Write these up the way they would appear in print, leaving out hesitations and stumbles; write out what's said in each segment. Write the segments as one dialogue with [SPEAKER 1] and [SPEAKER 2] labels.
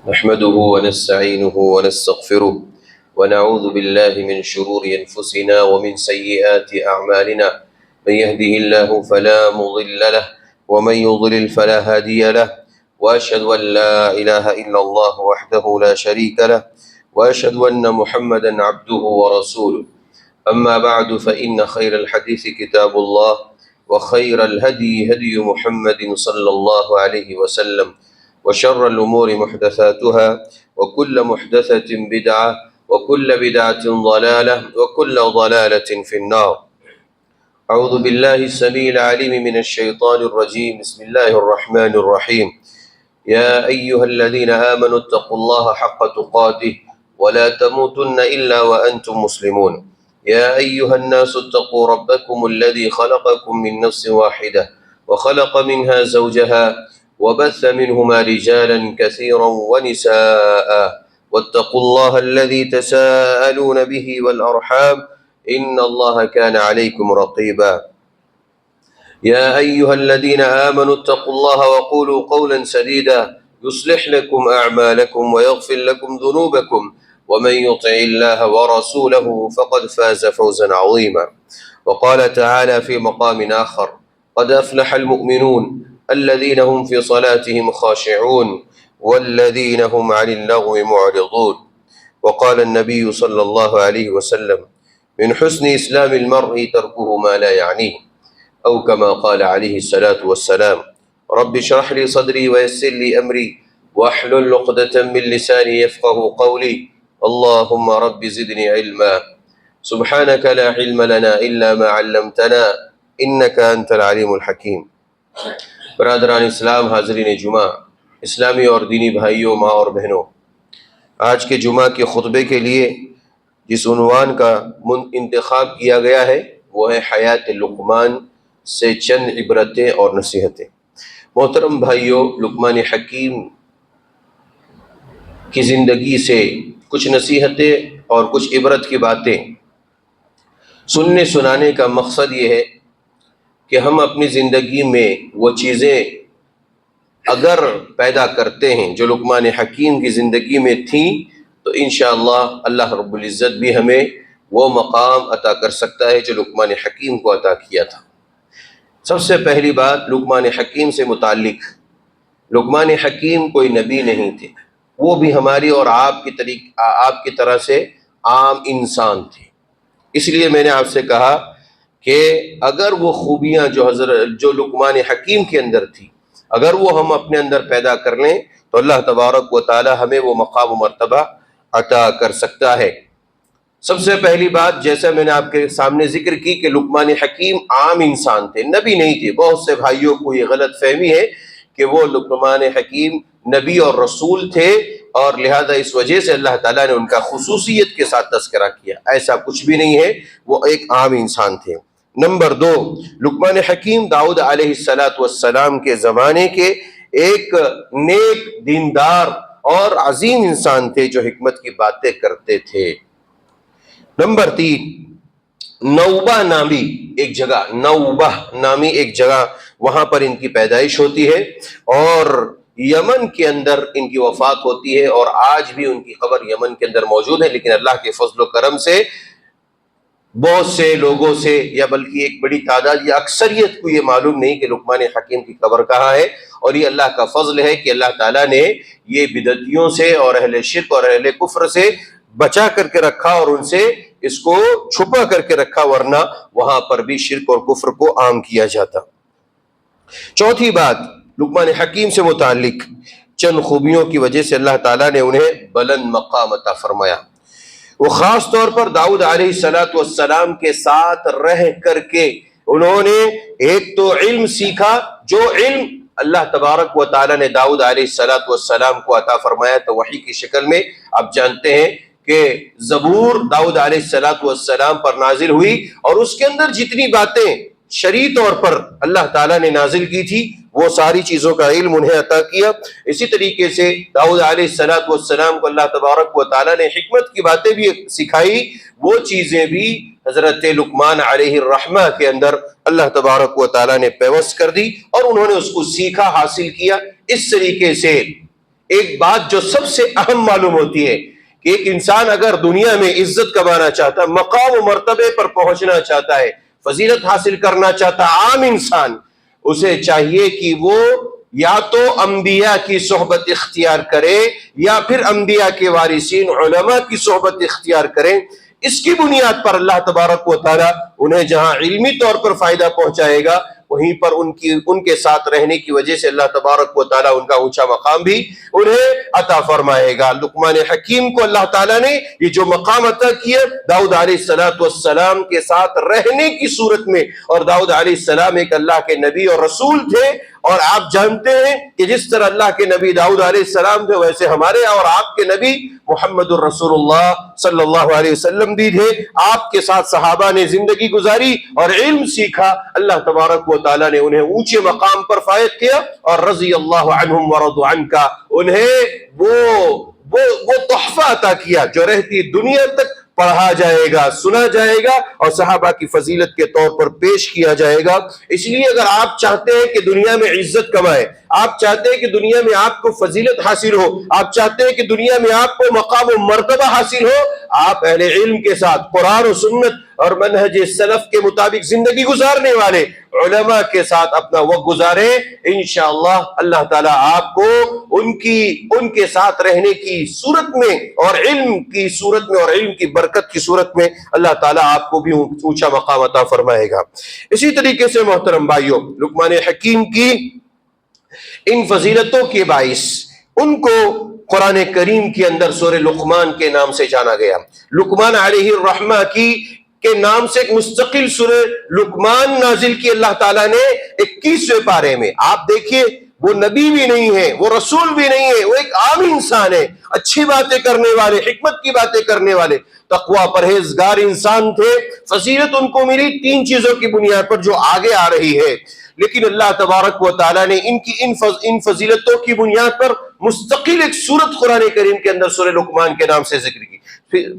[SPEAKER 1] نحمده ونستعينه ونستغفره ونعوذ بالله من شرور أنفسنا ومن سيئات أعمالنا. من يهده الله فلا مضل له ومن يضلل فلا هادي له، وأشهد أن لا إله إلا الله وحده لا شريك له، وأشهد أن محمدا عبده ورسوله. أما بعد فإن خير الحديث كتاب الله، وخير الهدي هدي محمد صلى الله عليه وسلم، وشر الأمور محدثاتها، وكل محدثة بدعة، وكل بدعة ضلالة، وكل ضلالة في النار. أعوذ بالله السميع العليم من الشيطان الرجيم. بسم الله الرحمن الرحيم. يا أيها الذين آمنوا اتقوا الله حق تقاته ولا تموتن إلا وأنتم مسلمون. يا أيها الناس اتقوا ربكم الذي خلقكم من نفس واحدة وخلق منها زوجها وبث منهما رجالا كثيرا ونساء، واتقوا الله الذي تساءلون به والأرحام إن الله كان عليكم رقيبا. يا أيها الذين آمنوا اتقوا الله وقولوا قولا سديدا يصلح لكم أعمالكم ويغفر لكم ذنوبكم، ومن يطع الله ورسوله فقد فاز فوزا عظيما. وقال تعالى في مقام آخر: قد أفلح المؤمنون الذين هم في صلاتهم خاشعون والذين هم عن اللغو معرضون. وقال النبي صلى الله عليه وسلم: من حسن إسلام المرء تركه ما لا يعنيه، أو كما قال عليه الصلاة والسلام: رب اشرح لي صدري ويسر لي أمري واحلل عقدة من لساني يفقه قولي. اللهم رب زدني علما، سبحانك لا علم لنا إلا ما علمتنا إنك أنت العليم الحكيم. برادران اسلام، حاضرین جمعہ، اسلامی اور دینی بھائیوں، ماں اور بہنوں، آج کے جمعہ کے خطبے کے لیے جس عنوان کا انتخاب کیا گیا ہے وہ ہے حیات لقمان سے چند عبرتیں اور نصیحتیں۔ محترم بھائیوں، لقمان حکیم کی زندگی سے کچھ نصیحتیں اور کچھ عبرت کی باتیں سننے سنانے کا مقصد یہ ہے کہ ہم اپنی زندگی میں وہ چیزیں اگر پیدا کرتے ہیں جو لقمان حکیم کی زندگی میں تھیں تو انشاءاللہ اللہ رب العزت بھی ہمیں وہ مقام عطا کر سکتا ہے جو لقمان حکیم کو عطا کیا تھا۔ سب سے پہلی بات لقمان حکیم سے متعلق، لقمان حکیم کوئی نبی نہیں تھے، وہ بھی ہماری اور آپ کی طرح سے عام انسان تھے۔ اس لیے میں نے آپ سے کہا کہ اگر وہ خوبیاں جو لقمان حکیم کے اندر تھی اگر وہ ہم اپنے اندر پیدا کر لیں تو اللہ تبارک و تعالی ہمیں وہ مقام و مرتبہ عطا کر سکتا ہے۔ سب سے پہلی بات، جیسا میں نے آپ کے سامنے ذکر کی کہ لقمان حکیم عام انسان تھے، نبی نہیں تھے۔ بہت سے بھائیوں کو یہ غلط فہمی ہے کہ وہ لقمان حکیم نبی اور رسول تھے اور لہذا اس وجہ سے اللہ تعالیٰ نے ان کا خصوصیت کے ساتھ تذکرہ کیا۔ ایسا کچھ بھی نہیں ہے، وہ ایک عام انسان تھے۔ نمبر دو، لقمان حکیم داؤد علیہ السلام کے زمانے کے ایک نیک، دیندار اور عظیم انسان تھے جو حکمت کی باتیں کرتے تھے۔ نمبر تین، نوبہ نامی ایک جگہ وہاں پر ان کی پیدائش ہوتی ہے اور یمن کے اندر ان کی وفات ہوتی ہے، اور آج بھی ان کی قبر یمن کے اندر موجود ہے۔ لیکن اللہ کے فضل و کرم سے بہت سے لوگوں سے، یا بلکہ ایک بڑی تعداد یا اکثریت کو یہ معلوم نہیں کہ لقمان حکیم کی قبر کہاں ہے، اور یہ اللہ کا فضل ہے کہ اللہ تعالیٰ نے یہ بدعتیوں سے اور اہل شرک اور اہل کفر سے بچا کر کے رکھا اور ان سے اس کو چھپا کر کے رکھا، ورنہ وہاں پر بھی شرک اور کفر کو عام کیا جاتا۔ چوتھی بات، لقمان حکیم سے متعلق چند خوبیوں کی وجہ سے اللہ تعالیٰ نے انہیں بلند مقام عطا فرمایا۔ وہ خاص طور پر داؤد علیہ السلام کے ساتھ رہ کر کے انہوں نے ایک تو علم سیکھا، جو علم اللہ تبارک و تعالیٰ نے داؤد علیہ السلام کو عطا فرمایا تو وحی کی شکل میں۔ آپ جانتے ہیں کہ زبور داؤد علیہ السلام پر نازل ہوئی اور اس کے اندر جتنی باتیں شرعی طور پر اللہ تعالیٰ نے نازل کی تھی وہ ساری چیزوں کا علم انہیں عطا کیا۔ اسی طریقے سے داؤد علیہ السلام کو اللہ تبارک و تعالیٰ نے حکمت کی باتیں بھی سکھائی، وہ چیزیں بھی حضرت لقمان علیہ الرحمہ کے اندر اللہ تبارک و تعالیٰ نے پیوست کر دی اور انہوں نے اس کو سیکھا، حاصل کیا۔ اس طریقے سے ایک بات جو سب سے اہم معلوم ہوتی ہے کہ ایک انسان اگر دنیا میں عزت کمانا چاہتا ہے، مقام و مرتبے پر پہنچنا چاہتا ہے، فضیلت حاصل کرنا چاہتا ہے، عام انسان، اسے چاہیے کہ وہ یا تو انبیاء کی صحبت اختیار کرے یا پھر انبیاء کے وارثین علماء کی صحبت اختیار کریں۔ اس کی بنیاد پر اللہ تبارک و تعالی انہیں جہاں علمی طور پر فائدہ پہنچائے گا، وہیں پر ان کے ساتھ رہنے کی وجہ سے اللہ تبارک و تعالیٰ ان کا اونچا مقام بھی انہیں عطا فرمائے گا۔ لقمان حکیم کو اللہ تعالیٰ نے یہ جو مقام عطا کیا داؤد علیہ السلام کے ساتھ رہنے کی صورت میں، اور داؤد علیہ السلام ایک اللہ کے نبی اور رسول تھے، اور آپ جانتے ہیں کہ جس طرح اللہ کے نبی داؤد علیہ السلام تھے ویسے ہمارے اور آپ کے نبی محمد الرسول اللہ صلی اللہ علیہ وسلم بھی تھے۔ آپ کے ساتھ صحابہ نے زندگی گزاری اور علم سیکھا، اللہ تبارک و تعالیٰ نے انہیں اونچے مقام پر فائز کیا، اور رضی اللہ عنہم ورضوا عنہ کا انہیں وہ تحفہ عطا کیا جو رہتی دنیا تک پڑھا جائے گا، سنا جائے گا اور صحابہ کی فضیلت کے طور پر پیش کیا جائے گا۔ اس لیے اگر آپ چاہتے ہیں کہ دنیا میں عزت کمائے، آپ چاہتے ہیں کہ دنیا میں آپ کو فضیلت حاصل ہو، آپ چاہتے ہیں کہ دنیا میں آپ کو مقام و مرتبہ حاصل ہو، آپ اہل علم کے ساتھ قرآن و سنت اور منہج سلف کے مطابق زندگی گزارنے والے علماء کے ساتھ اپنا وقت گزاریں، انشاءاللہ اللہ تعالیٰ آپ کو ان کے ساتھ رہنے کی صورت میں اور علم کی صورت میں اور علم کی برکت کی صورت میں اللہ تعالیٰ آپ کو بھی اونچا مقام عطا فرمائے گا۔ اسی طریقے سے محترم بھائیوں، لقمان حکیم کی ان فضیلتوں کے باعث ان کو قرآن کریم کے اندر سورہ لقمان کے نام سے جانا گیا۔ لقمان علیہ الرحمہ کے نام سے ایک مستقل سورہ لقمان نازل کی اللہ تعالیٰ نے 21ویں پارے میں۔ آپ دیکھیے، وہ نبی بھی نہیں ہے، وہ رسول بھی نہیں ہے، وہ ایک عام انسان ہے، اچھی باتیں کرنے والے، حکمت کی باتیں کرنے والے، تقوی پرہیزگار انسان تھے۔ فضیلت ان کو ملی 3 چیزوں کی بنیاد پر جو آگے آ رہی ہے، لیکن اللہ تبارک و تعالیٰ نے ان فضیلتوں کی بنیاد پر مستقل ایک سورت قرآن کریم کے اندر سورہ لقمان کے نام سے ذکر کی۔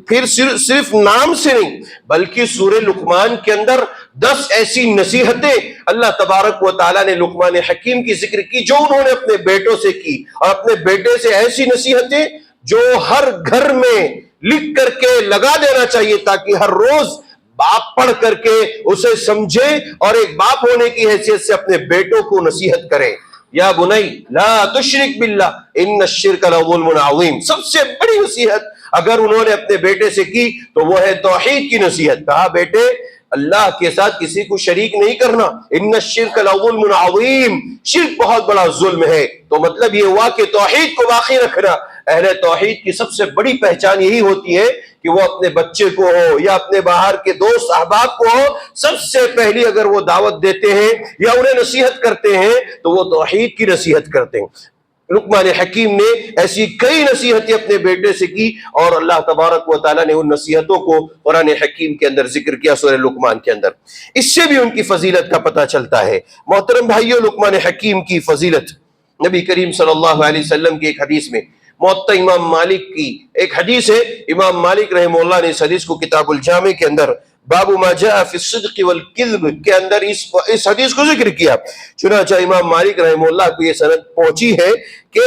[SPEAKER 1] پھر صرف نام سے نہیں بلکہ سورہ لقمان کے اندر 10 ایسی نصیحتیں اللہ تبارک و تعالیٰ نے لقمان حکیم کی ذکر کی جو انہوں نے اپنے بیٹوں سے کی، اور اپنے بیٹے سے ایسی نصیحتیں جو ہر گھر میں لکھ کر کے لگا دینا چاہیے تاکہ ہر روز باپ پڑھ کر کے اسے سمجھے اور ایک باپ ہونے کی حیثیت سے اپنے بیٹوں کو نصیحت کریں۔ یا بنی لا تشرک باللہ ان الشرک لظلم عظیم، سب سے بڑی نصیحت اگر انہوں نے اپنے بیٹے سے کی تو وہ ہے توحید کی نصیحت۔ کہا بیٹے اللہ کے ساتھ کسی کو شریک نہیں کرنا، ان الشرک لظلم عظیم، شرک بہت بڑا ظلم ہے۔ تو مطلب یہ ہوا کہ توحید کو باقی رکھنا۔ اہل توحید کی سب سے بڑی پہچان یہی ہوتی ہے کہ وہ اپنے بچے کو ہو یا اپنے باہر کے دوست احباب کو ہو، سب سے پہلی اگر وہ دعوت دیتے ہیں یا انہیں نصیحت کرتے ہیں تو وہ توحید کی نصیحت کرتے ہیں۔ لقمان حکیم نے ایسی کئی نصیحتیں اپنے بیٹے سے کی، اور اللہ تبارک و تعالیٰ نے ان نصیحتوں کو قرآن حکیم کے اندر ذکر کیا سورہ لقمان کے اندر۔ اس سے بھی ان کی فضیلت کا پتہ چلتا ہے۔ محترم بھائیو، لقمان حکیم کی فضیلت نبی کریم صلی اللہ علیہ وسلم کی ایک حدیث میں، موطا امام مالک کی ایک حدیث ہے، امام مالک رحمہ اللہ نے اس حدیث کو کتاب الجامع کے اندر باب ما جاء فی الصدق والکذب کے اندر اس حدیث کو ذکر کیا۔ چنانچہ امام مالک رحمہ اللہ کو یہ سند پہنچی ہے کہ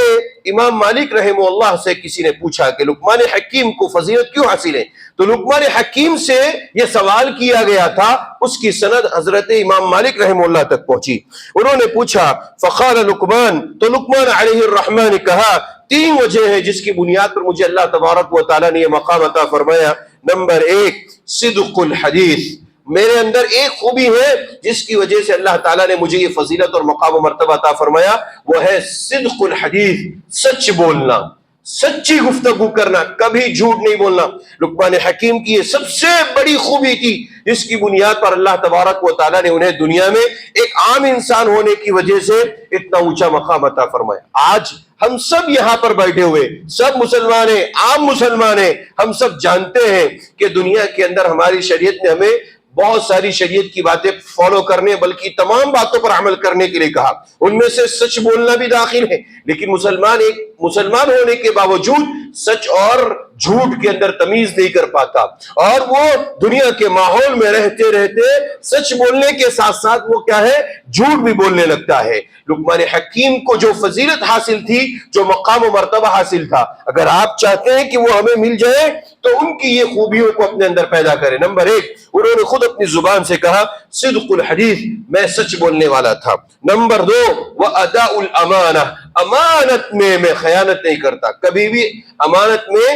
[SPEAKER 1] امام مالک رحمہ اللہ سے کسی نے پوچھا کہ لقمان حکیم کو فضیلت کیوں حاصل ہے، تو لقمان حکیم سے یہ سوال کیا گیا تھا، اس کی سند حضرت امام مالک رحمہ اللہ تک پہنچی۔ انہوں نے پوچھا فقال لقمان، تو لقمان علیہ الرحمہ نے کہا 3 وجہ ہیں جس کی بنیاد پر مجھے اللہ تبارک و تعالیٰ نے یہ مقام عطا فرمایا۔ نمبر 1 صدق الحدیث، میرے اندر ایک خوبی ہے جس کی وجہ سے اللہ تعالیٰ نے مجھے یہ فضیلت اور مقام و مرتبہ عطا فرمایا، وہ ہے صدق الحدیث، سچ بولنا، سچی گفتگو کرنا، کبھی جھوٹ نہیں بولنا۔ لقمان حکیم کی یہ سب سے بڑی خوبی تھی جس کی بنیاد پر اللہ تبارک و تعالیٰ نے انہیں دنیا میں ایک عام انسان ہونے کی وجہ سے اتنا اونچا مقام عطا فرمایا۔ آج ہم سب یہاں پر بیٹھے ہوئے سب مسلمان ہیں، عام مسلمان ہیں، ہم سب جانتے ہیں کہ دنیا کے اندر ہماری شریعت نے ہمیں بہت ساری شریعت کی باتیں فالو کرنے بلکہ تمام باتوں پر عمل کرنے کے لیے کہا، ان میں سے سچ بولنا بھی داخل ہے۔ لیکن مسلمان ہونے کے باوجود سچ اور جھوٹ کے اندر تمیز نہیں کر پاتا، اور وہ دنیا کے ماحول میں رہتے رہتے سچ بولنے کے ساتھ ساتھ وہ کیا ہے، جھوٹ بھی بولنے لگتا ہے۔ لقمان حکیم کو جو فضیلت حاصل تھی، جو مقام و مرتبہ حاصل تھا، اگر آپ چاہتے ہیں کہ وہ ہمیں مل جائے تو ان کی یہ خوبیوں کو اپنے اندر پیدا کریں۔ نمبر 1، انہوں نے خود اپنی زبان سے کہا صدق الحدیث، میں سچ بولنے والا تھا۔ نمبر 2، وَأَدَاءُ الْأَمَانَةِ، امانت میں میں خیانت نہیں کرتا، کبھی بھی امانت میں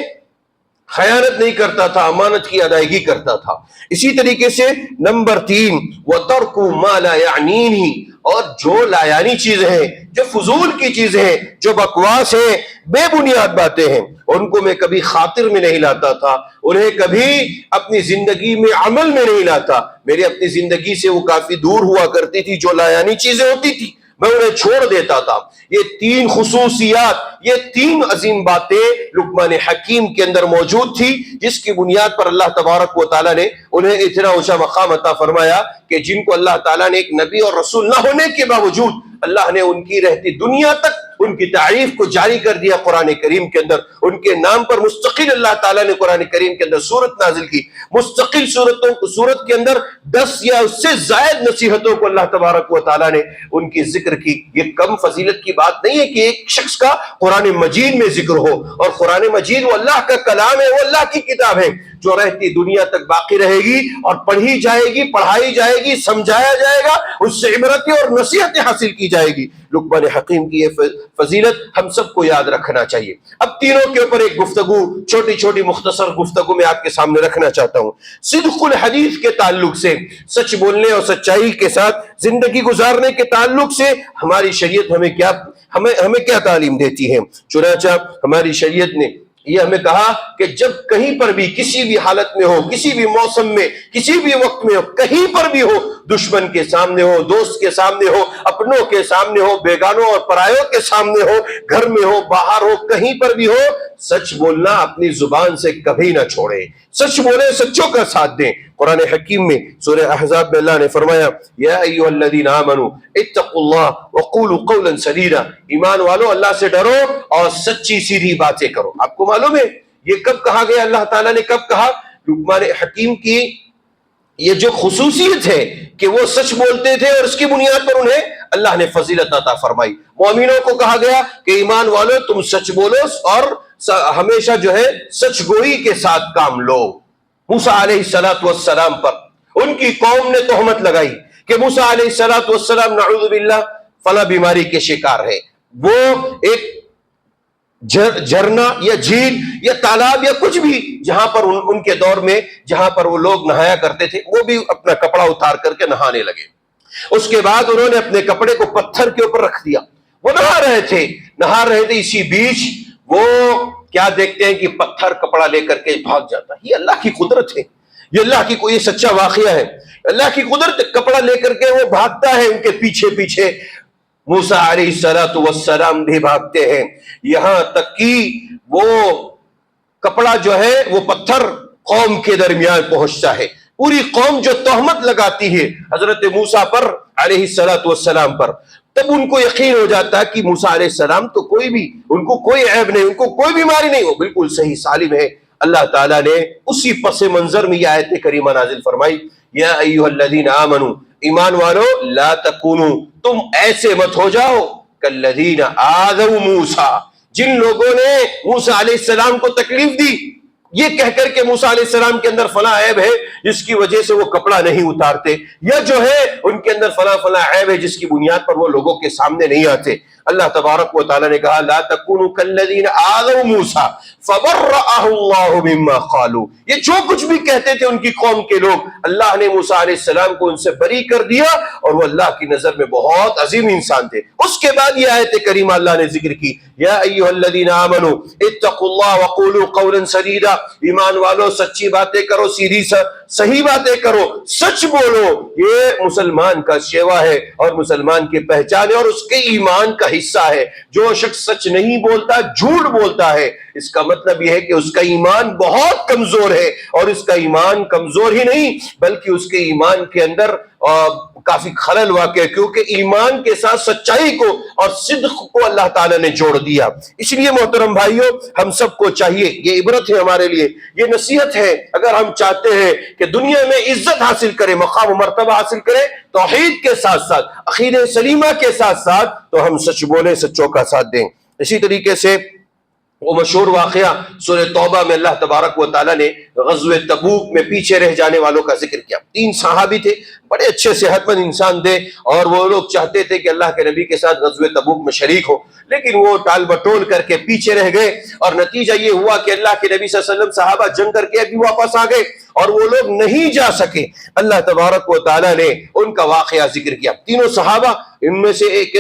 [SPEAKER 1] خیانت نہیں کرتا تھا، امانت کی ادائیگی کرتا تھا۔ اسی طریقے سے نمبر 3، وَتَرْكُ مَا لَا يَعْنِينِهِ، اور جو لا یعنی چیزیں ہیں، جو فضول کی چیزیں ہیں، جو بکواس ہیں، بے بنیاد باتیں ہیں، ان کو میں کبھی خاطر میں نہیں لاتا تھا، انہیں کبھی اپنی زندگی میں عمل میں نہیں لاتا۔ میری اپنی زندگی سے وہ کافی دور ہوا کرتی تھی، جو لا یعنی چیزیں ہوتی تھی میں انہیں چھوڑ دیتا تھا۔ یہ 3 خصوصیات، یہ 3 عظیم باتیں لقمان حکیم کے اندر موجود تھی، جس کی بنیاد پر اللہ تبارک و تعالیٰ نے انہیں اتنا اونچا مقام عطا فرمایا کہ جن کو اللہ تعالیٰ نے ایک نبی اور رسول نہ ہونے کے باوجود اللہ نے ان کی رہتی دنیا تک ان کی تعریف کو جاری کر دیا قرآن کریم کے اندر۔ ان کے نام پر مستقل اللہ تعالیٰ نے قرآن کریم کے اندر سورت نازل کی، مستقل سورت کے اندر 10 یا اس سے زائد نصیحتوں کو اللہ تبارک و تعالیٰ نے ان کی ذکر کی۔ یہ کم فضیلت کی بات نہیں ہے کہ ایک شخص کا قرآن مجید میں ذکر ہو، اور قرآن مجید وہ اللہ کا کلام ہے، وہ اللہ کی کتاب ہے جو رہتی دنیا تک باقی رہے گی اور پڑھی جائے گی، پڑھائی جائے گی، سمجھایا جائے گا، اس سے عبرتیں اور نصیحتیں حاصل کی جائے گی۔ لقمان حکیم کی یہ فضیلت ہم سب کو یاد رکھنا چاہیے۔ اب تینوں کے اوپر ایک گفتگو، چھوٹی چھوٹی مختصر گفتگو میں آپ کے سامنے رکھنا چاہتا ہوں۔ صدق الحدیث کے تعلق سے، سچ بولنے اور سچائی کے ساتھ زندگی گزارنے کے تعلق سے ہماری شریعت ہمیں کیا تعلیم دیتی ہے؟ چنانچہ ہماری شریعت نے یہ ہمیں کہا کہ جب کہیں پر بھی کسی بھی حالت میں ہو، کسی بھی موسم میں، کسی بھی وقت میں ہو، کہیں پر بھی ہو، دشمن کے سامنے ہو، دوست کے سامنے ہو، اپنوں کے سامنے ہو، بیگانوں اور پرایوں کے سامنے ہو، گھر میں ہو، باہر ہو، کہیں پر بھی ہو، سچ بولنا اپنی زبان سے کبھی نہ چھوڑے، سچ بولے، سچوں کا ساتھ دیں۔ قرآن حکیم میں سورہ احزاب میں اللہ نے فرمایا یا ایھا الذین آمنوا اتقوا اللہ وقولوا قولا سدیدا، ایمان والو اللہ سے ڈرو اور سچی سیدھی باتیں کرو۔ آپ کو معلوم ہے یہ کب کہا گیا؟ اللہ تعالیٰ نے کب کہا؟ لقمان حکیم کی یہ جو خصوصیت ہے کہ وہ سچ بولتے تھے اور اس کی بنیاد پر انہیں اللہ نے فضیلت عطا فرمائی۔ مومنوں کو کہا گیا کہ ایمان والو تم سچ بولو اور ہمیشہ جو ہے سچ گوئی کے ساتھ کام لو۔ موسیٰ علیہ السلام پر ان کی قوم نے تہمت لگائی کہ موسیٰ علیہ السلام نعوذ باللہ فلاں بیماری کے شکار ہے، وہ ایک جھرنا یا جھیل یا تالاب یا کچھ بھی جہاں پر ان کے دور میں جہاں پر وہ لوگ نہایا کرتے تھے، وہ بھی اپنا کپڑا اتار کر کے نہانے لگے۔ اس کے بعد انہوں نے اپنے کپڑے کو پتھر کے اوپر رکھ دیا، وہ نہا رہے تھے، اسی بیچ وہ کیا دیکھتے ہیں کہ پتھر کپڑا لے کر کے بھاگ جاتا ہے۔ یہ اللہ کی قدرت ہے، یہ اللہ کی کوئی سچا واقعہ ہے، اللہ کی قدرت، کپڑا لے کر کے وہ بھاگتا ہے، ان کے پیچھے پیچھے موسیٰ علیہ السلام بھی بھاگتے ہیں، یہاں تک کہ وہ کپڑا جو ہے وہ پتھر قوم کے درمیان پہنچتا ہے۔ پوری قوم جو تہمت لگاتی ہے حضرت موسیٰ پر علیہ السلام پر، تب ان کو یقین ہو جاتا ہے کہ موسیٰ علیہ السلام تو ان کو کوئی عیب نہیں، ان کو کوئی بیماری نہیں، وہ بالکل صحیح سالم ہے۔ اللہ تعالیٰ نے اسی پس منظر میں یہ آیت کریمہ نازل فرمائی یا ایھا الذین آمنوا، ایمان والو لا تکونوا، تم ایسے مت ہو جاؤ کالذین آذوا موسیٰ، جن لوگوں نے موسیٰ علیہ السلام کو تکلیف دی، یہ کہہ کر کہ موسیٰ علیہ السلام کے اندر فلاں عیب ہے جس کی وجہ سے وہ کپڑا نہیں اتارتے، یا جو ہے ان کے اندر فلاں عیب ہے جس کی بنیاد پر وہ لوگوں کے سامنے نہیں آتے۔ اللہ تبارک و تعالیٰ نے کہا لا تکونوا کالذین آذوا موسیٰ فبرأہ اللہ مما قالوا، یہ جو کچھ بھی کہتے تھے ان کی قوم کے لوگ، اللہ نے موسیٰ علیہ السلام کو ان سے بری کر دیا، اور وہ اللہ کی نظر میں بہت عظیم انسان تھے۔ اس کے بعد یہ آیت کریمہ اللہ نے ذکر کی یا ایھا الذین آمنوا اتقوا اللہ وقولوا قولا سدیدا، ایمان والو سچی باتیں کرو، سیدھی صحیح باتیں کرو، سچ بولو، یہ مسلمان کا شیوا ہے اور مسلمان کی پہچان ہے اور اس کے ایمان کا حصہ ہے۔ جو شخص سچ نہیں بولتا، جھوٹ بولتا ہے، اس کا مطلب یہ ہے کہ اس کا ایمان بہت کمزور ہے، اور اس کا ایمان کمزور ہی نہیں بلکہ اس کے ایمان کے اندر کافی خلل واقع ہے، کیونکہ ایمان کے ساتھ سچائی کو اور صدق کو اللہ تعالیٰ نے جوڑ دیا۔ اس لیے محترم بھائیوں، ہم سب کو چاہیے، یہ عبرت ہے ہمارے لیے، یہ نصیحت ہے، اگر ہم چاہتے ہیں کہ دنیا میں عزت حاصل کرے، مقام و مرتبہ حاصل کرے، توحید کے ساتھ ساتھ، عقیدہ سلیمہ کے ساتھ ساتھ، تو ہم سچ بولیں، سچوں کا ساتھ دیں۔ اسی طریقے سے وہ مشہور واقعہ سورہ توبہ میں اللہ تبارک و تعالیٰ نے غزوہ تبوک میں پیچھے رہ جانے والوں کا ذکر کیا۔ 3 صحابی تھے، بڑے اچھے صحت مند انسان تھے، اور وہ لوگ چاہتے تھے کہ اللہ کے نبی کے ساتھ غزوہ تبوک میں شریک ہو، لیکن وہ ٹال بٹول کر کے پیچھے رہ گئے، اور نتیجہ یہ ہوا کہ اللہ کے نبی صلی اللہ علیہ وسلم صحابہ جنگ کر کے ابھی واپس آ گئے، اور وہ لوگ نہیں جا سکے۔ اللہ تبارک و تعالیٰ نے ان کا واقعہ ذکر کیا۔ تینوں صحابہ، ان میں سے ایک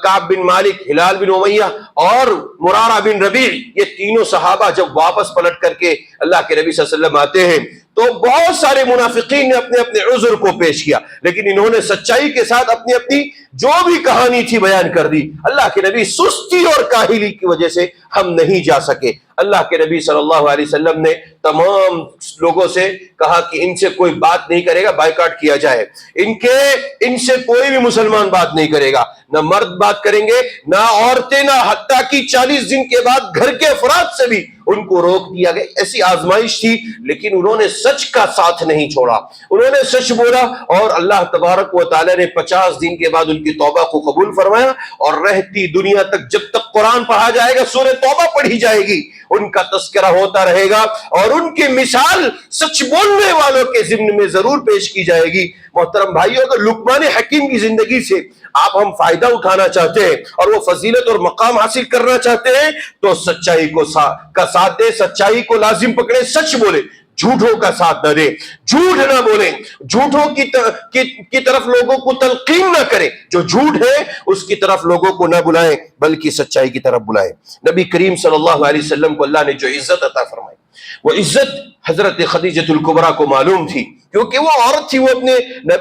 [SPEAKER 1] کعب بن مالک، ہلال بن امیہ اور مرارہ بن ربیع، یہ تینوں صحابہ جب واپس پلٹ کر کے اللہ کے نبی صلی اللہ علیہ وسلم آتے ہیں تو بہت سارے منافقین نے اپنے اپنے عذر کو پیش کیا، لیکن انہوں نے سچائی کے ساتھ اپنی اپنی جو بھی کہانی تھی بیان کر دی۔ اللہ کے نبی سستی اور کاہلی کی وجہ سے ہم نہیں جا سکے۔ اللہ کے نبی صلی اللہ علیہ وسلم نے تمام لوگوں سے کہا کہ ان سے کوئی بات نہیں کرے گا، بائیکاٹ کیا جائے، ان سے کوئی بھی مسلمان بات نہیں کرے گا، نہ مرد بات کریں گے، نہ عورتیں، نہ حتیٰ کہ 40 دن کے بعد گھر کے افراد سے بھی ان کو روک دیا گیا۔ ایسی آزمائش تھی، لیکن انہوں نے سچ کا ساتھ نہیں چھوڑا، انہوں نے سچ بولا، اور اللہ تبارک و تعالیٰ نے 50 دن کے بعد ان کی توبہ کو قبول فرمایا، اور رہتی دنیا تک جب تک قرآن پڑھا جائے گا، سورہ توبہ پڑھی جائے گی، ان کا تذکرہ ہوتا رہے گا، اور ان کی مثال سچ بولنے والوں کے ضمن میں ضرور پیش کی جائے گی۔ محترم بھائیوں، اگر لقمان حکیم کی زندگی سے آپ ہم فائدہ اٹھانا چاہتے ہیں اور وہ فضیلت اور مقام حاصل کرنا چاہتے ہیں تو سچائی کا ساتھ دیں، سچائی کو لازم پکڑیں، سچ بولیں، جھوٹوں کا ساتھ نہ دیں، جھوٹ نہ بولیں، جھوٹوں کی طرف لوگوں کو تلقین نہ کریں، جو جھوٹ ہے اس کی طرف لوگوں کو نہ بلائیں بلکہ سچائی کی طرف بلائیں۔ نبی کریم صلی اللہ علیہ وسلم کو اللہ نے جو عزت عطا فرمائی، وہ عزت حضرت خدیجہ الکبریٰ کو معلوم تھی، کیونکہ وہ عورت تھی، وہ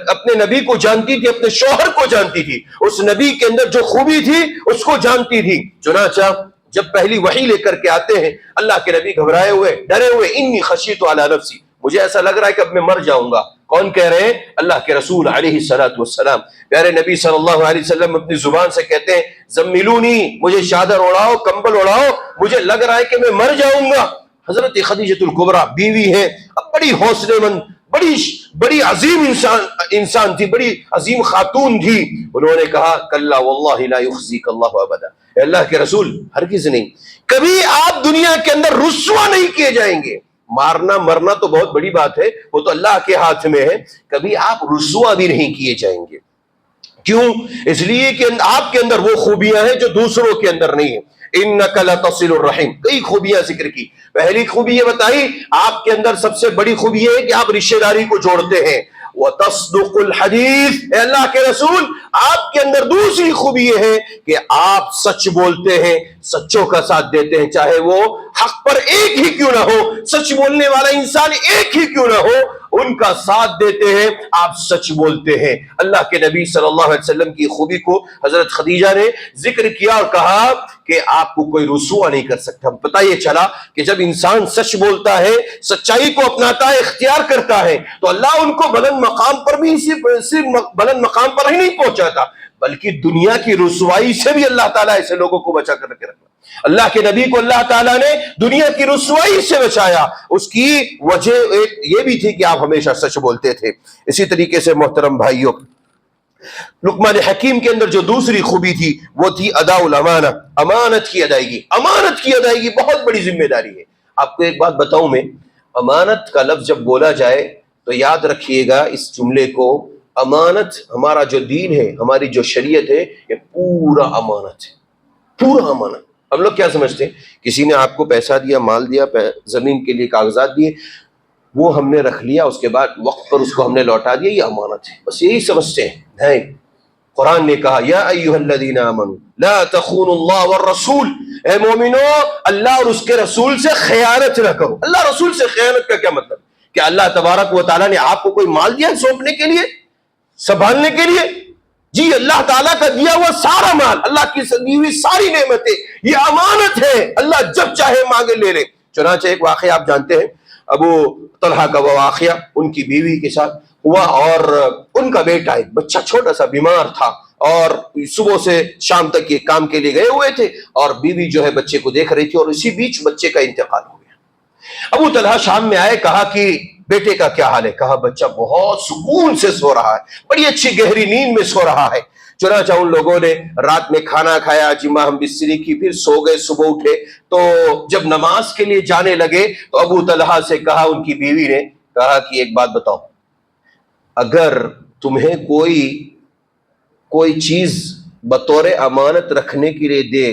[SPEAKER 1] اپنے نبی کو جانتی تھی، اپنے شوہر کو جانتی تھی، اس نبی کے اندر جو خوبی تھی اس کو جانتی تھی۔ چنانچہ جب پہلی وحی لے کر کے آتے ہیں، اللہ کے نبی گھبرائے ہوئے، ڈرے ہوئے، انی خشیت علی نفسی، مجھے ایسا لگ رہا ہے کہ اب میں مر جاؤں گا۔ کون کہہ رہے ہیں؟ اللہ کے رسول علیہ الصلوۃ والسلام، پیارے نبی صلی اللہ علیہ وسلم اپنی زبان سے کہتے ہیں، زملونی، مجھے چادر اڑاؤ، کمبل اڑاؤ، مجھے لگ رہا ہے کہ میں مر جاؤں گا۔ حضرت خدیجہ الکبریٰ بیوی ہیں، بڑی حوصلے مند، بڑی عظیم انسان تھی، بڑی عظیم خاتون تھی۔ انہوں نے کہا، کلا واللہ لا یخزیک اللہ ابدا، اے اللہ کے رسول، ہرگز نہیں، کبھی آپ دنیا کے اندر رسوا نہیں کیے جائیں گے۔ مارنا مرنا تو بہت بڑی بات ہے، وہ تو اللہ کے ہاتھ میں ہے، کبھی آپ رسوا بھی نہیں کیے جائیں گے۔ کیوں؟ اس لیے کہ آپ کے اندر وہ خوبیاں ہیں جو دوسروں کے اندر نہیں ہیں۔ انک لتصل الرحم، کئی خوبیاں ذکر کی۔ پہلی خوبی یہ بتائی، آپ کے اندر سب سے بڑی خوبی یہ ہے کہ آپ رشتہ داری کو جوڑتے ہیں۔ وتصدق الحدیث، اے اللہ کے رسول، آپ کے اندر دوسری خوبی یہ ہے کہ آپ سچ بولتے ہیں، سچوں کا ساتھ دیتے ہیں، چاہے وہ حق پر ایک ہی کیوں نہ ہو، سچ بولنے والا انسان ایک ہی کیوں نہ ہو، ان کا ساتھ دیتے ہیں، آپ سچ بولتے ہیں۔ اللہ کے نبی صلی اللہ علیہ وسلم کی خوبی کو حضرت خدیجہ نے ذکر کیا اور کہا کہ آپ کو کوئی رسوا نہیں کر سکتا۔ پتہ یہ چلا کہ جب انسان سچ بولتا ہے، سچائی کو اپناتا ہے، اختیار کرتا ہے، تو اللہ ان کو بلند مقام پر بھی صرف بلند مقام پر ہی نہیں پہنچاتا، بلکہ دنیا کی رسوائی سے بھی اللہ تعالیٰ ایسے لوگوں کو بچا کر کے رکھا۔ اللہ کے نبی کو اللہ تعالیٰ نے دنیا کی رسوائی سے بچایا، اس کی وجہ یہ بھی تھی کہ آپ ہمیشہ سچ بولتے تھے۔ اسی طریقے سے محترم بھائیوں، لقمان حکیم کے اندر جو دوسری خوبی تھی وہ تھی ادا الامانہ، امانت کی ادائیگی۔ امانت کی ادائیگی بہت بڑی ذمہ داری ہے۔ آپ کو ایک بات بتاؤں میں، امانت کا لفظ جب بولا جائے تو یاد رکھیے گا اس جملے کو، امانت، ہمارا جو دین ہے، ہماری جو شریعت ہے، یہ پورا امانت ہے، پورا امانت۔ ہم لوگ کیا سمجھتے ہیں؟ کسی نے آپ کو پیسہ دیا، مال دیا، زمین کے لیے کاغذات دیے، وہ ہم نے رکھ لیا، اس کے بعد وقت پر اس کو ہم نے لوٹا دیا، یہ امانت ہے، بس یہی سمجھتے ہیں۔ نہیں، قرآن نے کہا، یا ایھا الذین آمنوا لا تخونوا اللہ والرسول، اے مومنو، اللہ اور اس کے رسول سے خیانت نہ کرو۔ اللہ رسول سے خیانت کا کیا مطلب؟ کہ اللہ تبارک و تعالیٰ نے آپ کو کوئی مال دیا سونپنے کے لیے، سنبھالنے کے لیے؟ جی، اللہ تعالیٰ کا دیا ہوا سارا مال، اللہ کی دی ہوئی ساری نعمتیں، یہ امانت ہے، اللہ جب چاہے مانگے لے لے۔ چنانچہ ایک واقعہ آپ جانتے ہیں، ابو طلحہ کا وہ واقعہ، ان کی بیوی کے ساتھ ہوا اور ان کا بیٹا ایک بچہ چھوٹا سا بیمار تھا اور صبح سے شام تک یہ کام کے لیے گئے ہوئے تھے اور بیوی جو ہے بچے کو دیکھ رہی تھی اور اسی بیچ بچے کا انتقال ہو گیا۔ ابو طلحہ شام میں آئے، کہا کہ بیٹے کا کیا حال ہے؟ کہا بچہ بہت سکون سے سو رہا ہے، بڑی اچھی گہری نیند میں سو رہا ہے۔ چنانچہ ان لوگوں نے رات میں کھانا کھایا، جمع ہم بستری کی، پھر سو گئے۔ صبح اٹھے تو جب نماز کے لیے جانے لگے تو ابو طلحہ سے کہا، ان کی بیوی نے کہا کہ ایک بات بتاؤ، اگر تمہیں کوئی چیز بطور امانت رکھنے کے لیے دے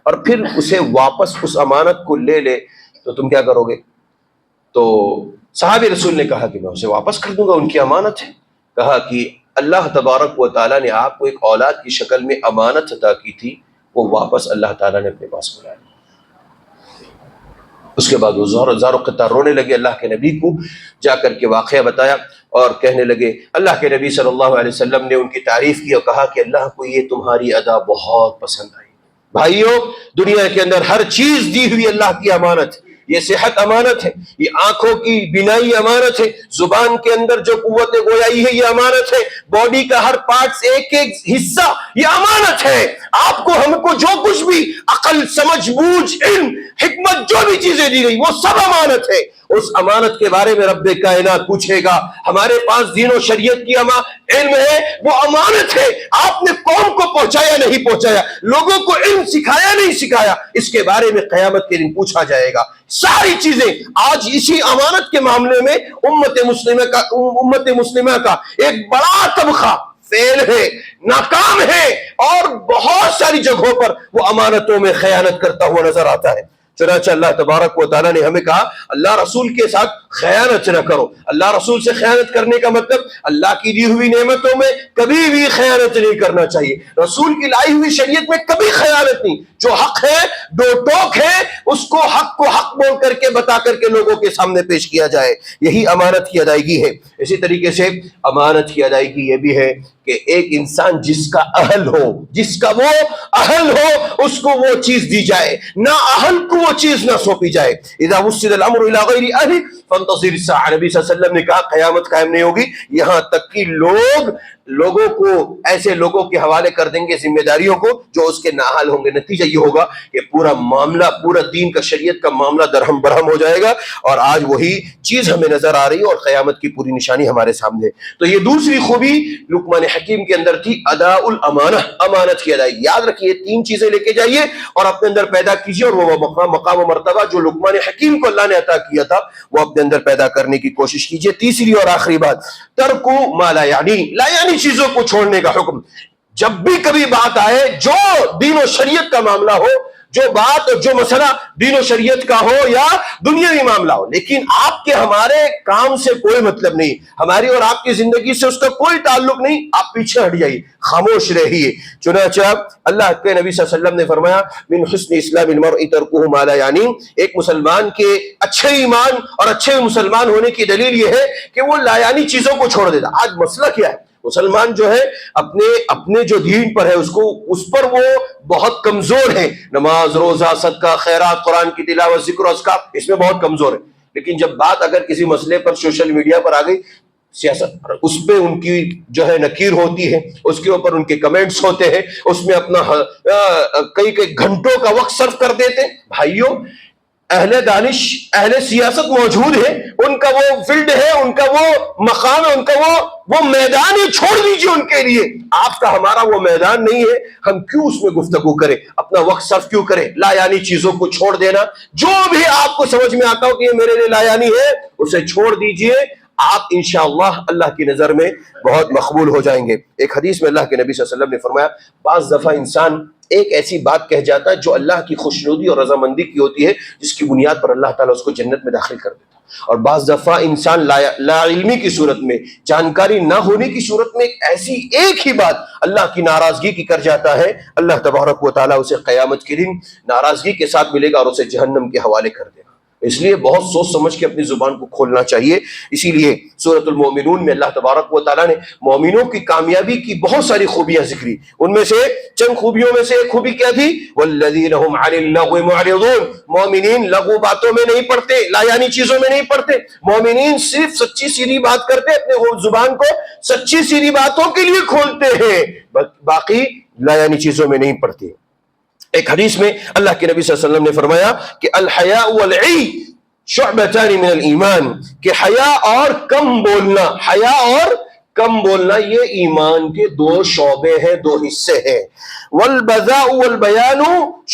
[SPEAKER 1] اور پھر اسے واپس اس امانت کو لے لے تو تم کیا کرو گے؟ تو صحابی رسول نے کہا کہ میں اسے واپس کر دوں گا، ان کی امانت ہے۔ کہا کہ اللہ تبارک و تعالیٰ نے آپ کو ایک اولاد کی شکل میں امانت عطا کی تھی، وہ واپس اللہ تعالیٰ نے اپنے پاس بلایا۔ اس کے بعد وہ زاروں قطار رونے لگے، اللہ کے نبی کو جا کر کے واقعہ بتایا اور کہنے لگے، اللہ کے نبی صلی اللہ علیہ وسلم نے ان کی تعریف کی اور کہا کہ اللہ کو یہ تمہاری ادا بہت پسند آئی۔ بھائیو، دنیا کے اندر ہر چیز دی ہوئی اللہ کی امانت ہے۔ یہ صحت امانت ہے، یہ آنکھوں کی بینائی امانت ہے، زبان کے اندر جو قوت گویائی ہے یہ امانت ہے، باڈی کا ہر پارٹس ایک ایک حصہ یہ امانت ہے۔ آپ کو ہم کو جو کچھ بھی عقل، سمجھ، بوجھ، علم، حکمت، جو بھی چیزیں دی گئی وہ سب امانت ہے۔ اس امانت کے بارے میں رب کائنات پوچھے گا۔ ہمارے پاس دین و شریعت کی علم ہے، وہ امانت ہے۔ آپ نے قوم کو پہنچایا نہیں پہنچایا، لوگوں کو علم سکھایا نہیں سکھایا، اس کے بارے میں قیامت کے دن پوچھا جائے گا۔ ساری چیزیں آج اسی امانت کے معاملے میں امت مسلمہ کا ایک بڑا طبقہ فیل ہے، ناکام ہے، اور بہت ساری جگہوں پر وہ امانتوں میں خیانت کرتا ہوا نظر آتا ہے۔ چنانچہ اللہ تبارک و تعالیٰ نے ہمیں کہا اللہ رسول کے ساتھ خیانت نہ کرو۔ اللہ رسول سے خیانت کرنے کا مطلب اللہ کی دی ہوئی نعمتوں میں کبھی بھی خیانت نہیں کرنا چاہیے، رسول کی لائی ہوئی شریعت میں کبھی خیانت نہیں۔ جو حق ہے، دو ٹوک ہے، اس کو حق بول کر کے بتا کر کے لوگوں کے سامنے پیش کیا جائے، یہی امانت کی ادائیگی ہے۔ اسی طریقے سے امانت کی ادائیگی یہ بھی ہے کہ ایک انسان جس کا اہل ہو، جس کا وہ اہل ہو، اس کو وہ چیز دی جائے، نہ اہل کو وہ چیز نہ سونپی جائے۔ اذا وسد الامر الى غیر اہل فانتظر الساعہ، نبی صلی اللہ علیہ وسلم نے کہا قیامت قائم نہیں ہوگی یہاں تک کہ لوگوں کو ایسے لوگوں کے حوالے کر دیں گے ذمہ داریوں کو جو اس کے نااہل ہوں گے۔ نتیجہ یہ ہوگا کہ پورا معاملہ، پورا دین کا، شریعت کا معاملہ درہم برہم ہو جائے گا، اور آج وہی چیز ہمیں نظر آ رہی ہے اور قیامت کی پوری نشانی ہمارے سامنے۔ تو یہ دوسری خوبی لقمان حکیم کے اندر تھی، ادا الامانہ، امانت کی ادائیگی۔ یاد رکھیے، تین چیزیں لے کے جائیے اور اپنے اندر پیدا کیجیے، اور وہ مقام و مرتبہ جو لقمان حکیم کو اللہ نے عطا کیا تھا وہ اپنے اندر پیدا کرنے کی کوشش کیجیے۔ تیسری اور آخری بات، ترک ما لا یعنی چیزوں کو چھوڑنے کا حکم۔ جب بھی کبھی بات آئے جو دین و شریعت کا معاملہ ہو، جو بات اور جو مسئلہ دین و شریعت کا ہو یا دنیاوی معاملہ ہو، لیکن آپ کے ہمارے کام سے کوئی مطلب نہیں، ہماری اور آپ کی زندگی سے اس کا کوئی تعلق نہیں، آپ پیچھے ہٹ جائیے، خاموش رہیے۔ چنانچہ اللہ کے نبی صلی اللہ علیہ وسلم نے فرمایا من حسن اسلام المرء ترکہ ما لا یعنی، ایک مسلمان کے اچھے ایمان اور اچھے مسلمان ہونے کی دلیل یہ ہے کہ وہ لا یعنی چیزوں کو چھوڑ دیتا۔ آج مسئلہ کیا ہے، مسلمان جو ہے اپنے جو دین پر ہے اس پر وہ بہت کمزور ہے، نماز، روزہ، صدقہ، خیرات، قرآن کی تلاوت، ذکر و اذکار، اس میں بہت کمزور ہے۔ لیکن جب بات اگر کسی مسئلے پر سوشل میڈیا پر آ گئی، سیاست، اس پہ ان کی جو ہے نکیر ہوتی ہے، اس کے اوپر ان کے کمنٹس ہوتے ہیں، اس میں اپنا کئی گھنٹوں کا وقت صرف کر دیتے ہیں۔ بھائیوں، اہل دانش، اہل سیاست موجود ہے، ان کا وہ فیلڈ ہے، ان کا وہ مقام ہے، ان کا وہ میدان ہی چھوڑ دیجیے ان کے لیے۔ آپ کا ہمارا وہ میدان نہیں ہے، ہم کیوں اس میں گفتگو کریں، اپنا وقت صرف کیوں کریں؟ لا یعنی چیزوں کو چھوڑ دینا، جو بھی آپ کو سمجھ میں آتا ہو کہ یہ میرے لیے لا یعنی ہے، اسے چھوڑ دیجیے، آپ انشاءاللہ اللہ کی نظر میں بہت مقبول ہو جائیں گے۔ ایک حدیث میں اللہ کے نبی صلی اللہ علیہ وسلم نے فرمایا بعض دفعہ انسان ایک ایسی بات کہہ جاتا ہے جو اللہ کی خوشنودی اور رضامندی کی ہوتی ہے، جس کی بنیاد پر اللہ تعالیٰ اس کو جنت میں داخل کر دیتا ہے، اور بعض دفعہ انسان لا علمی کی صورت میں، جانکاری نہ ہونے کی صورت میں ایسی ایک ہی بات اللہ کی ناراضگی کی کر جاتا ہے، اللہ تبارک و تعالیٰ اسے قیامت کے دن ناراضگی کے ساتھ ملے گا اور اسے جہنم کے حوالے کر دے گا۔ اس لیے بہت سوچ سمجھ کے اپنی زبان کو کھولنا چاہیے. اسی لیے سورۃ المومنون میں اللہ تبارک و تعالیٰ نے مومنوں کی کامیابی کی بہت ساری خوبیاں ذکری. ان میں سے چند خوبیوں میں سے ایک خوبی کیا تھی؟ والذین هم عن اللغو معرضون. مومنین لغو باتوں میں نہیں پڑتے، لا یعنی چیزوں میں نہیں پڑتے. مومنین صرف سچی سیدھی بات کرتے، اپنے زبان کو سچی سیدھی باتوں کے لیے کھولتے ہیں، باقی لا یعنی چیزوں میں نہیں پڑتے. ایک حدیث میں اللہ کے نبی صلی اللہ علیہ وسلم نے فرمایا کہ الحیاء والعی شعبتان من الایمان، کہ حیا اور کم بولنا، حیا اور کم بولنا یہ ایمان کے دو شعبے ہیں، دو حصے ہیں. والبذاء والبیان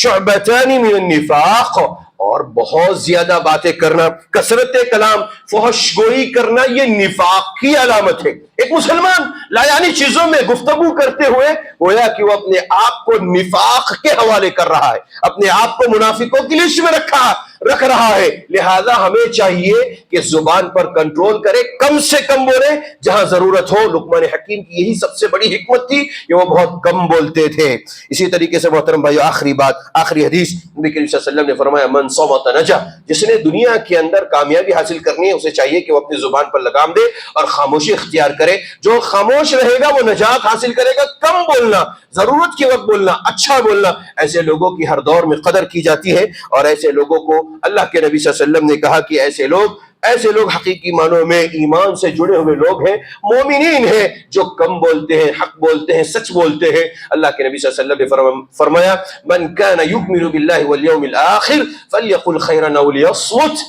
[SPEAKER 1] شعبتان من النفاق، اور بہت زیادہ باتیں کرنا، کثرت کلام، فحش گوئی کرنا یہ نفاق کی علامت ہے. ایک مسلمان لا یعنی چیزوں میں گفتگو کرتے ہوئے گویا کہ وہ اپنے آپ کو نفاق کے حوالے کر رہا ہے، اپنے آپ کو منافقوں کی لسٹ میں رکھ رہا ہے. لہذا ہمیں چاہیے کہ زبان پر کنٹرول کرے، کم سے کم بولے جہاں ضرورت ہو. لقمان حکیم کی یہی سب سے بڑی حکمت تھی کہ وہ بہت کم بولتے تھے. اسی طریقے سے محترم بھائیو، آخری حدیث نبی کریم صلی اللہ علیہ وسلم نے فرمایا من صمت نجا، جس نے دنیا کے اندر کامیابی حاصل کرنی ہے اسے چاہیے کہ وہ اپنی زبان پر لگام دے اور خاموشی اختیار کرے. جو خاموش رہے گا وہ نجات حاصل کرے گا. کم بولنا، ضرورت کے وقت بولنا، اچھا بولنا، ایسے لوگوں کی ہر دور میں قدر کی جاتی ہے. اور ایسے لوگوں کو اللہ کے نبی صلی اللہ علیہ وسلم نے کہا کہ ایسے لوگ حقیقی معنوں میں ایمان سے جڑے ہوئے لوگ ہیں، مومنین ہیں، جو کم بولتے ہیں، حق بولتے ہیں، سچ بولتے ہیں. اللہ کے نبی صلی اللہ علیہ وسلم نے فرمایا من کان یؤمن باللہ والیوم الآخر فلیقل خیرا او لیصمت.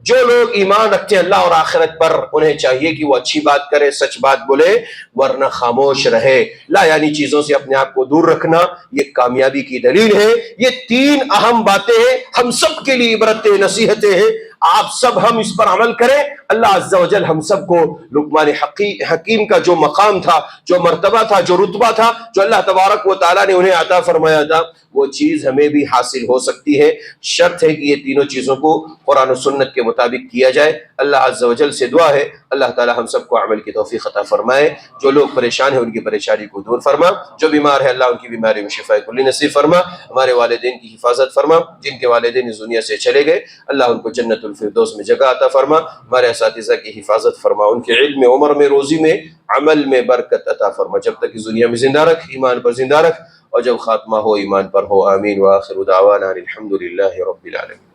[SPEAKER 1] جو لوگ ایمان رکھتے ہیں اللہ اور آخرت پر، انہیں چاہیے کہ وہ اچھی بات کرے، سچ بات بولے، ورنہ خاموش رہے. لا یعنی چیزوں سے اپنے آپ کو دور رکھنا یہ کامیابی کی دلیل ہے. یہ تین اہم باتیں ہیں، ہم سب کے لیے عبرتیں، نصیحتیں ہیں. آپ سب ہم اس پر عمل کریں. اللہ عز و جل ہم سب کو لقمان حکیم کا جو مقام تھا، جو مرتبہ تھا، جو رتبہ تھا، جو اللہ تبارک و تعالیٰ نے انہیں عطا فرمایا تھا، وہ چیز ہمیں بھی حاصل ہو سکتی ہے. شرط ہے کہ یہ تینوں چیزوں کو قرآن و سنت کے مطابق کیا جائے. اللہ عز و جل سے دعا ہے اللہ تعالی ہم سب کو عمل کی توفیق عطا فرمائے. جو لوگ پریشان ہیں ان کی پریشانی کو دور فرما، جو بیمار ہے اللہ ان کی بیماری میں شفا کلی نصیب فرما. ہمارے والدین کی حفاظت فرما، جن کے والدین اس دنیا سے چلے گئے اللہ ان کو جنت الفردوس میں جگہ عطا فرما. ہمارے اساتذہ کی حفاظت فرما، ان کے علم میں، عمر میں، روزی میں، عمل میں برکت عطا فرما. جب تک اس دنیا میں زندہ رکھ، ایمان پر زندہ رکھ، اور جب خاتمہ ہو ایمان پر ہو. آمین. وآخر دعوانا الحمد للہ رب العالمین.